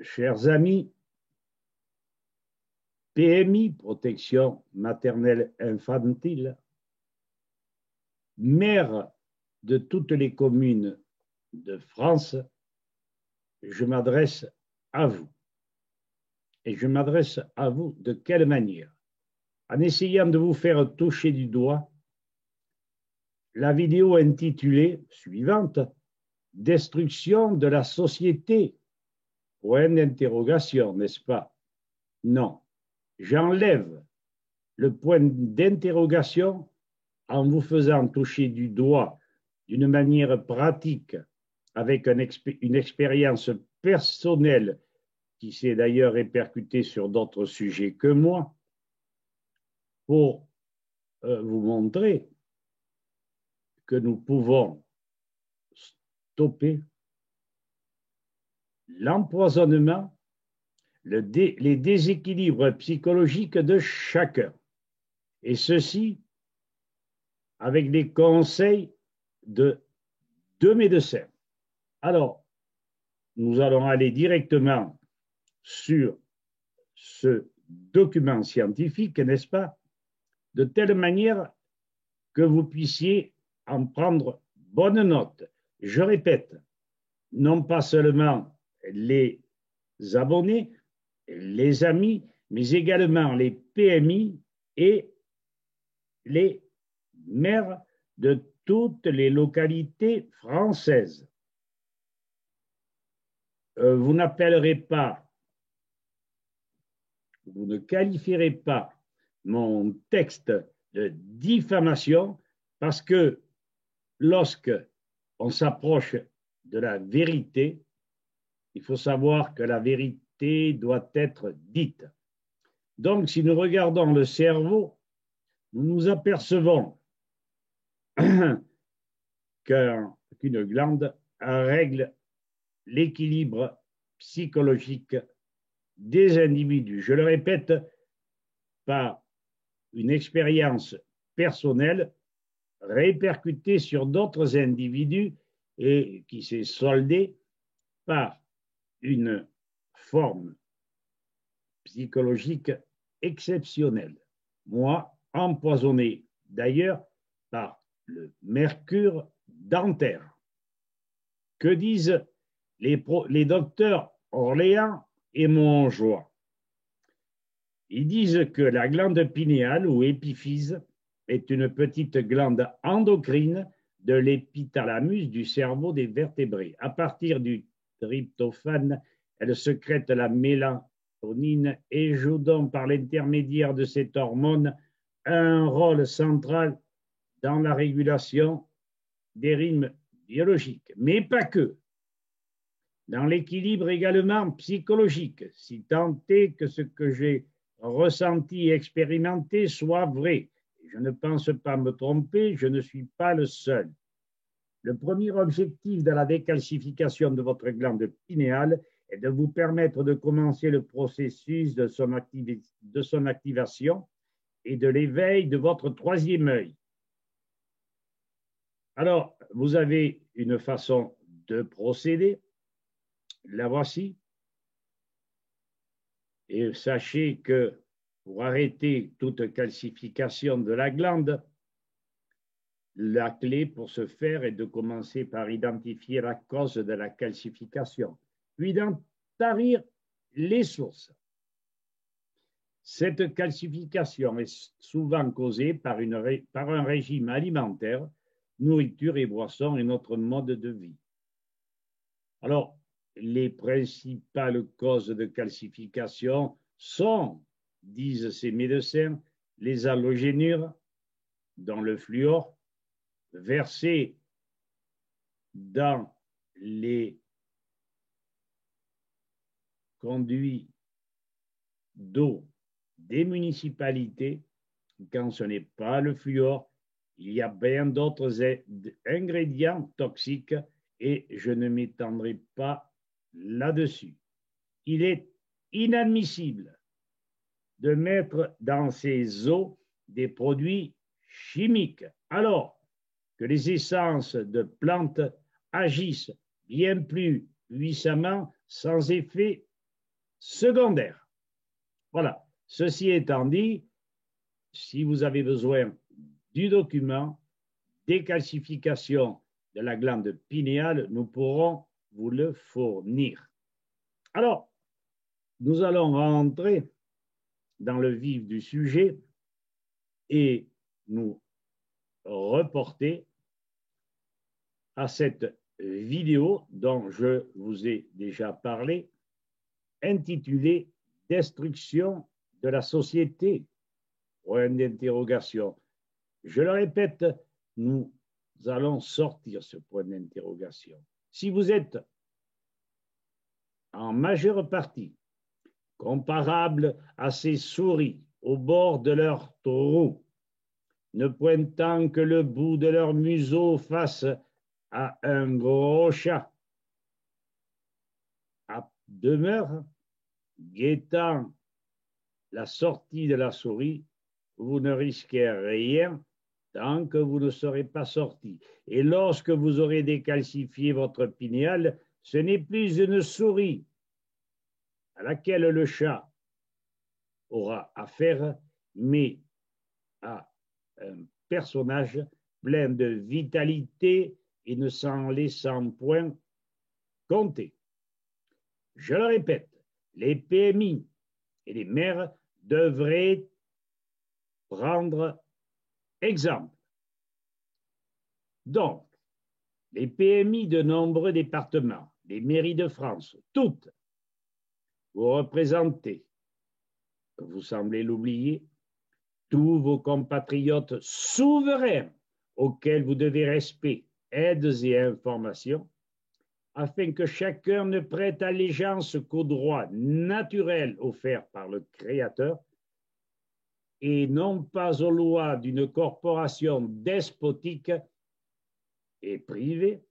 Chers amis, PMI, protection maternelle infantile, maire de toutes les communes de France, je m'adresse à vous. Et je m'adresse à vous de quelle manière? En essayant de vous faire toucher du doigt la vidéo intitulée suivante « Destruction de la société ». Point d'interrogation, n'est-ce pas? Non, j'enlève le point d'interrogation en vous faisant toucher du doigt d'une manière pratique avec une expérience personnelle qui s'est d'ailleurs répercutée sur d'autres sujets que moi, pour vous montrer que nous pouvons stopper l'empoisonnement, les déséquilibres psychologiques de chacun. Et ceci avec des conseils de deux médecins. Alors, nous allons aller directement sur ce document scientifique, n'est-ce pas, de telle manière que vous puissiez en prendre bonne note. Je répète, non pas seulement les abonnés, les amis, mais également les PMI et les maires de toutes les localités françaises. Vous n'appellerez pas, vous ne qualifierez pas mon texte de diffamation parce que lorsque on s'approche de la vérité, il faut savoir que la vérité doit être dite. Donc, si nous regardons le cerveau, nous nous apercevons qu'une glande règle l'équilibre psychologique des individus. Je le répète, par une expérience personnelle répercutée sur d'autres individus et qui s'est soldée par une forme psychologique exceptionnelle. Moi, empoisonné d'ailleurs par le mercure dentaire. Que disent les docteurs Orléans et Montjoie? Ils disent que la glande pinéale ou épiphyse est une petite glande endocrine de l'épithalamus du cerveau des vertébrés. À partir du tryptophane, elle sécrète la mélatonine et joue donc par l'intermédiaire de cette hormone un rôle central dans la régulation des rythmes biologiques, mais pas que. Dans l'équilibre également psychologique, si tant est que ce que j'ai ressenti et expérimenté soit vrai. Je ne pense pas me tromper, je ne suis pas le seul. Le premier objectif de la décalcification de votre glande pinéale est de vous permettre de commencer le processus de son activation et de l'éveil de votre troisième œil. Alors, vous avez une façon de procéder. La voici. Et sachez que pour arrêter toute calcification de la glande, la clé pour ce faire est de commencer par identifier la cause de la calcification, puis d'en tarir les sources. Cette calcification est souvent causée par un régime alimentaire, nourriture et boissons et notre mode de vie. Alors, les principales causes de calcification sont, disent ces médecins, les halogénures, dont le fluor, versé dans les conduits d'eau des municipalités. Quand ce n'est pas le fluor, il y a bien d'autres ingrédients toxiques et je ne m'étendrai pas là-dessus. Il est inadmissible de mettre dans ces eaux des produits chimiques, alors que les essences de plantes agissent bien plus puissamment sans effet secondaires. Voilà. Ceci étant dit, si vous avez besoin du document décalcification de la glande pinéale, nous pourrons vous le fournir. Alors, nous allons rentrer dans le vif du sujet et nous reporter à cette vidéo dont je vous ai déjà parlé, intitulée « Destruction de la société ». Point d'interrogation. Je le répète, nous allons sortir ce point d'interrogation. Si vous êtes en majeure partie comparable à ces souris au bord de leur trou, ne pointant que le bout de leur museau face à un gros chat, à demeure, guettant la sortie de la souris, vous ne risquez rien tant que vous ne serez pas sorti. Et lorsque vous aurez décalcifié votre pinéale, ce n'est plus une souris à laquelle le chat aura affaire, mais à un personnage plein de vitalité et ne s'en laissant point compter. Je le répète, les PMI et les maires devraient prendre exemple. Donc, les PMI de nombreux départements, les mairies de France, toutes, vous représentez, vous semblez l'oublier, tous vos compatriotes souverains auxquels vous devez respect, aides et informations, afin que chacun ne prête allégeance qu'aux droits naturels offerts par le Créateur et non pas aux lois d'une corporation despotique et privée,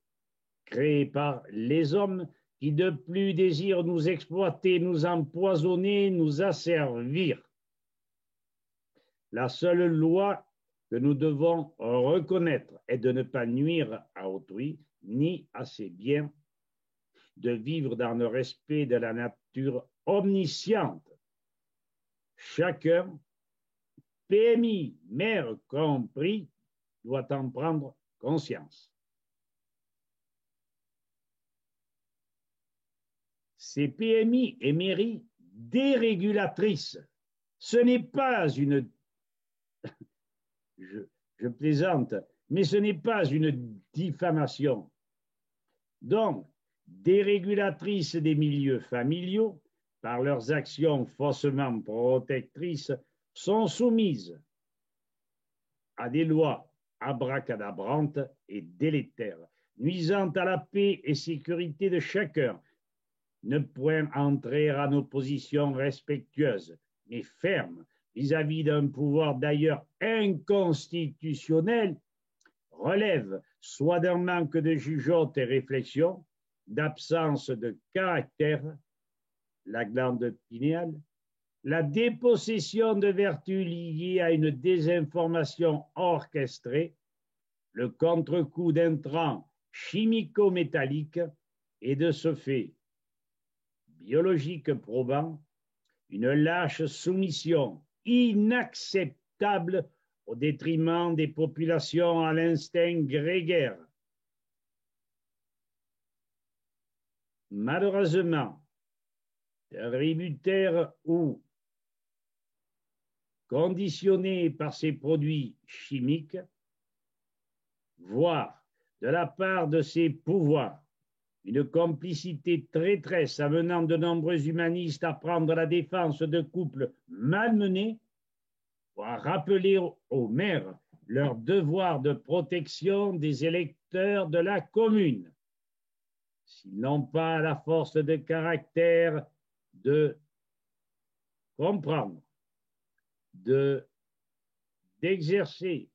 créée par les hommes qui de plus désirent nous exploiter, nous empoisonner, nous asservir. La seule loi que nous devons reconnaître est de ne pas nuire à autrui ni à ses biens, de vivre dans le respect de la nature omnisciente. Chacun, PMI, maire compris, doit en prendre conscience. Ces PMI et mairies dérégulatrices, ce n'est pas une... je plaisante, mais ce n'est pas une diffamation. Donc, dérégulatrices des milieux familiaux, par leurs actions faussement protectrices, sont soumises à des lois abracadabrantes et délétères, nuisant à la paix et sécurité de chacun, ne point entrer en opposition respectueuse, mais ferme vis-à-vis d'un pouvoir d'ailleurs inconstitutionnel, relève soit d'un manque de jugeote et réflexion, d'absence de caractère, la glande pinéale, la dépossession de vertus liées à une désinformation orchestrée, le contre-coup d'intrants chimico-métalliques et de ce fait biologique probant, une lâche soumission inacceptable au détriment des populations à l'instinct grégaire. Malheureusement, tributaires ou conditionnés par ces produits chimiques, voire de la part de ces pouvoirs, une complicité traîtresse amenant de nombreux humanistes à prendre la défense de couples malmenés, pour rappeler aux maires leur devoir de protection des électeurs de la commune, s'ils n'ont pas la force de caractère de comprendre, d'exercer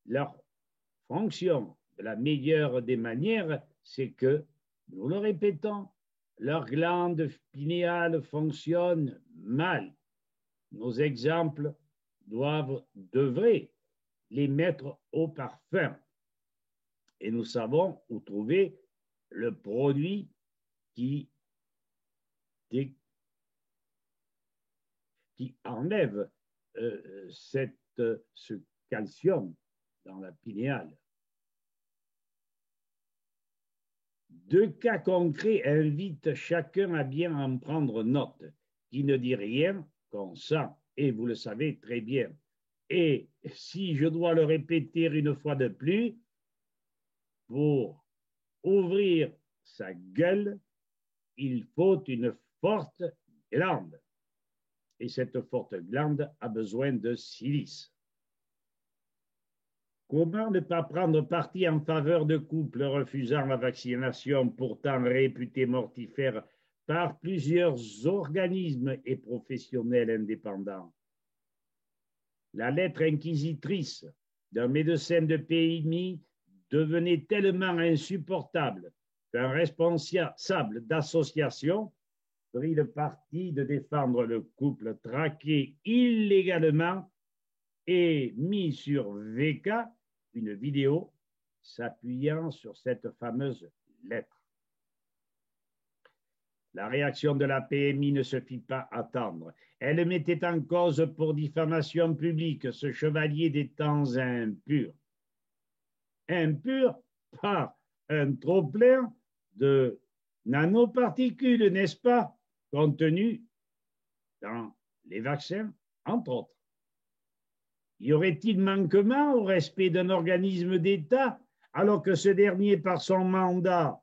leur fonction de la meilleure des manières, c'est que, nous le répétons, leur glande pinéale fonctionne mal. Nos exemples devraient les mettre au parfum. Et nous savons où trouver le produit qui qui enlève ce calcium dans la pinéale. Deux cas concrets invitent chacun à bien en prendre note. Qui ne dit rien, consent, et vous le savez très bien. Et si je dois le répéter une fois de plus, pour ouvrir sa gueule, il faut une forte glande. Et cette forte glande a besoin de silice. Comment ne pas prendre parti en faveur de couples refusant la vaccination, pourtant réputés mortifères par plusieurs organismes et professionnels indépendants? La lettre inquisitrice d'un médecin de PMI devenait tellement insupportable qu'un responsable d'association prit le parti de défendre le couple traqué illégalement et mis sur VK une vidéo s'appuyant sur cette fameuse lettre. La réaction de la PMI ne se fit pas attendre. Elle mettait en cause pour diffamation publique ce chevalier des temps impurs. Impur par un trop-plein de nanoparticules, n'est-ce pas, contenues dans les vaccins, entre autres. Y aurait-il manquement au respect d'un organisme d'État alors que ce dernier, par son mandat,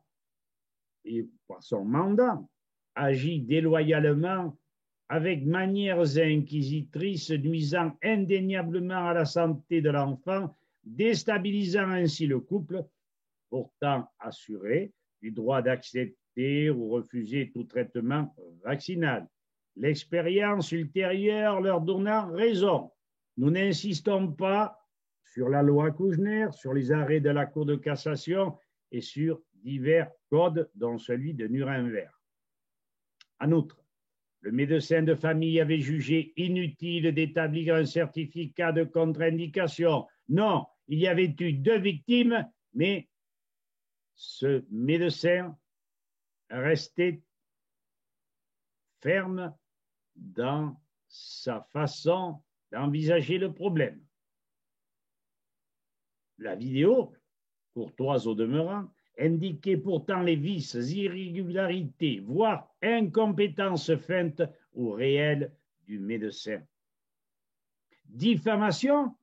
agit déloyalement avec manières inquisitrices, nuisant indéniablement à la santé de l'enfant, déstabilisant ainsi le couple, pourtant assuré du droit d'accepter ou refuser tout traitement vaccinal. L'expérience ultérieure leur donnant raison. Nous n'insistons pas sur la loi Kouchner, sur les arrêts de la Cour de cassation et sur divers codes, dont celui de Nuremberg. En outre, le médecin de famille avait jugé inutile d'établir un certificat de contre-indication. Non, il y avait eu 2 victimes, mais ce médecin restait ferme dans sa façon d'envisager le problème. La vidéo, courtoise au demeurant, indiquait pourtant les vices, irrégularités, voire incompétences feintes ou réelles du médecin. Diffamation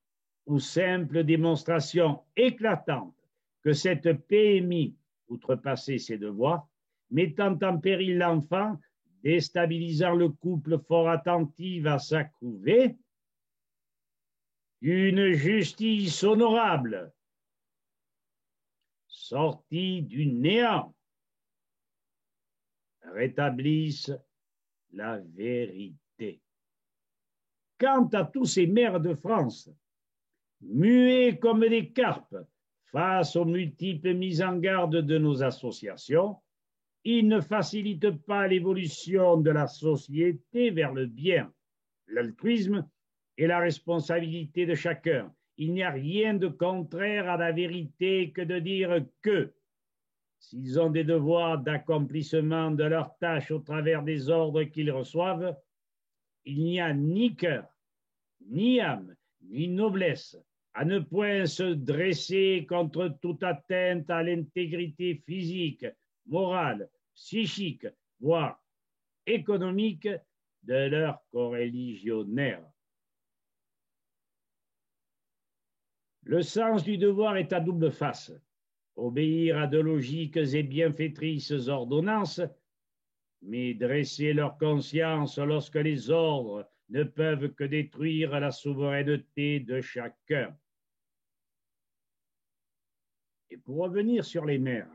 ou simple démonstration éclatante que cette PMI outrepassait ses devoirs, mettant en péril l'enfant, déstabilisant le couple fort attentif à sa couvée, une justice honorable, sortie du néant, rétablisse la vérité. Quant à tous ces maires de France, muets comme des carpes face aux multiples mises en garde de nos associations, ils ne facilitent pas l'évolution de la société vers le bien, l'altruisme et la responsabilité de chacun. Il n'y a rien de contraire à la vérité que de dire que, s'ils ont des devoirs d'accomplissement de leurs tâches au travers des ordres qu'ils reçoivent, il n'y a ni cœur, ni âme, ni noblesse à ne point se dresser contre toute atteinte à l'intégrité physique, morale, psychique, voire économique de leurs coreligionnaires. Le sens du devoir est à double face. Obéir à de logiques et bienfaitrices ordonnances, mais dresser leur conscience lorsque les ordres ne peuvent que détruire la souveraineté de chacun. Et pour revenir sur les maires,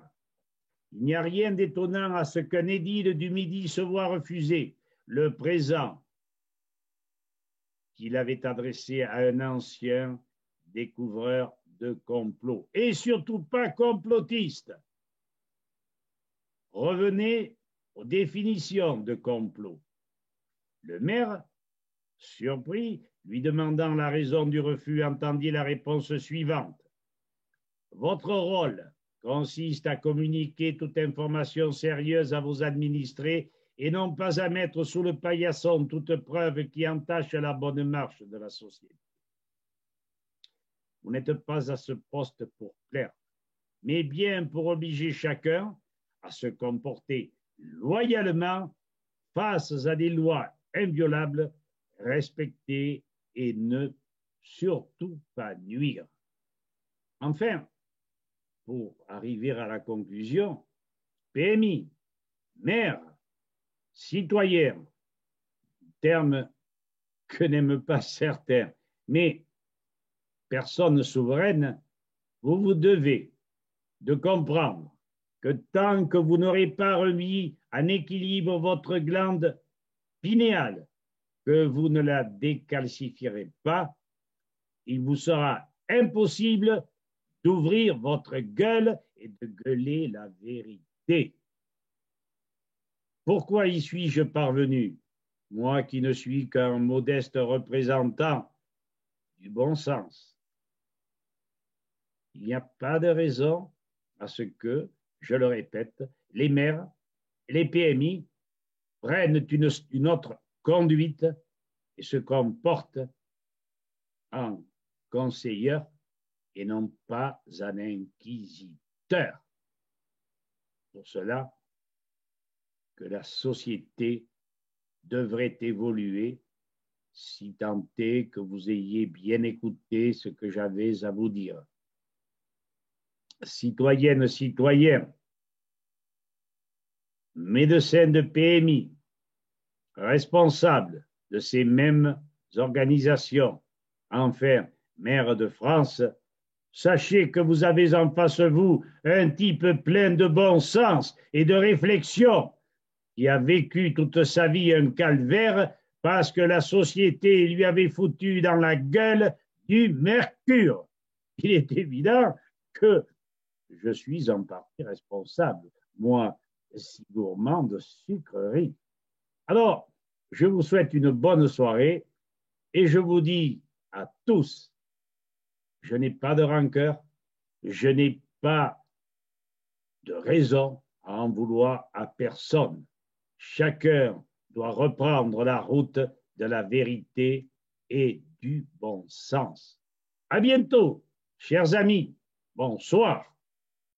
il n'y a rien d'étonnant à ce qu'un édile du Midi se voit refuser le présent qu'il avait adressé à un ancien découvreur de complot, et surtout pas complotiste. Revenez aux définitions de complot. Le maire, surpris, lui demandant la raison du refus, entendit la réponse suivante. Votre rôle consiste à communiquer toute information sérieuse à vos administrés et non pas à mettre sous le paillasson toute preuve qui entache la bonne marche de la société. Vous n'êtes pas à ce poste pour plaire, mais bien pour obliger chacun à se comporter loyalement face à des lois inviolables, respecter et ne surtout pas nuire. Enfin, pour arriver à la conclusion, PMI, maire, citoyen, terme que n'aiment pas certains, mais personne souveraine, vous devez de comprendre que tant que vous n'aurez pas remis en équilibre votre glande pinéale, que vous ne la décalcifierez pas, il vous sera impossible d'ouvrir votre gueule et de gueuler la vérité. Pourquoi y suis-je parvenu, moi qui ne suis qu'un modeste représentant du bon sens? Il n'y a pas de raison à ce que, je le répète, les maires, les PMI prennent une autre conduite et se comportent en conseilleurs et non pas en inquisiteurs. Pour cela que la société devrait évoluer, si tant est que vous ayez bien écouté ce que j'avais à vous dire. Citoyennes, citoyens, médecins de PMI, responsables de ces mêmes organisations, enfin, maire de France, sachez que vous avez en face de vous un type plein de bon sens et de réflexion qui a vécu toute sa vie un calvaire parce que la société lui avait foutu dans la gueule du mercure. Il est évident que je suis en partie responsable, moi, si gourmand de sucreries. Alors, je vous souhaite une bonne soirée et je vous dis à tous, je n'ai pas de rancœur, je n'ai pas de raison à en vouloir à personne. Chacun doit reprendre la route de la vérité et du bon sens. À bientôt, chers amis. Bonsoir.